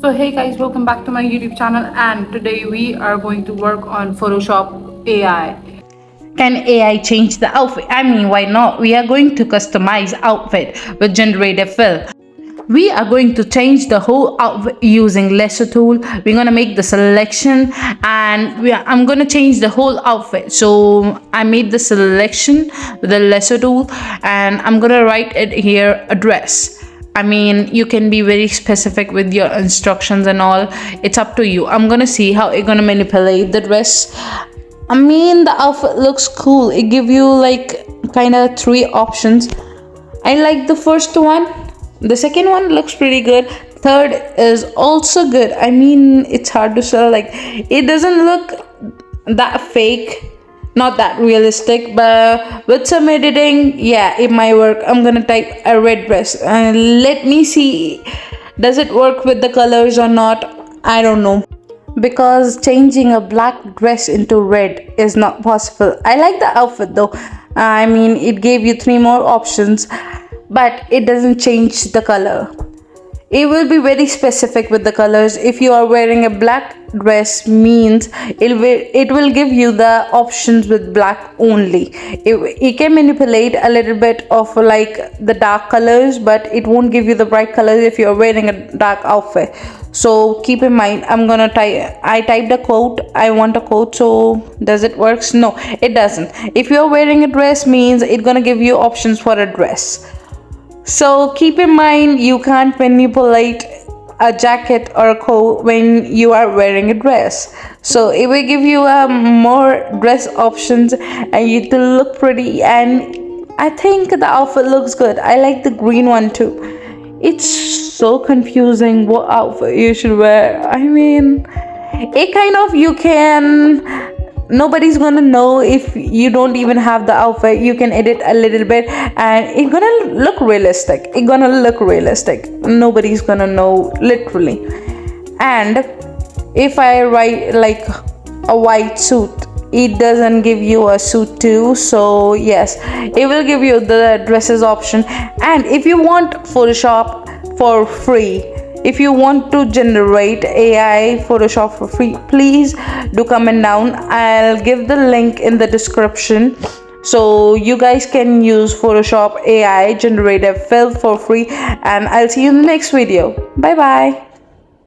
So hey guys, welcome back to my YouTube channel, and today we are going to work on Photoshop AI. Can AI change the outfit? I mean, why not? We are going to customize outfit with generative fill. We are going to change the whole outfit using lasso tool. We're gonna make the selection, and I'm gonna change the whole outfit. So I made the selection with the lasso tool, and I'm gonna write it here, a dress. I mean, you can be very specific with your instructions and all. It's up to you. I'm gonna see how you're gonna manipulate the dress. I mean, the outfit looks cool. It give you like kind of three options. I like the first one. The second one looks pretty good. Third is also good. I mean, it's hard to sell. Like, it doesn't look that fake, not that realistic, but with some editing, yeah, it might work. I'm gonna type a red dress and let me see, does it work with the colors or not? I don't know, because changing a black dress into red is not possible. I like the outfit though. I mean, it gave you three more options, but it doesn't change the color. It will be very specific with the colors. If you are wearing a black dress, means it will give you the options with black only. It can manipulate a little bit of like the dark colors, but it won't give you the bright colors if you're wearing a dark outfit. So keep in mind, I typed a quote. I want a quote. So does it works? No, it doesn't. If you're wearing a dress, means it's gonna give you options for a dress. So keep in mind, you can't manipulate a jacket or a coat when you are wearing a dress. So it will give you more dress options, and you to look pretty. And I think the outfit looks good. I like the green one too. It's so confusing what outfit you should wear. I mean, it kind of, you can, nobody's gonna know if you don't even have the outfit. You can edit a little bit and it's gonna look realistic. Nobody's gonna know, literally. And if I write like a white suit, it doesn't give you a suit too. So yes, it will give you the dresses option. And if you want Photoshop for free, if you want to generate AI Photoshop for free, please do comment down. I'll give the link in the description, so you guys can use Photoshop AI generative fill for free. And I'll see you in the next video. Bye bye.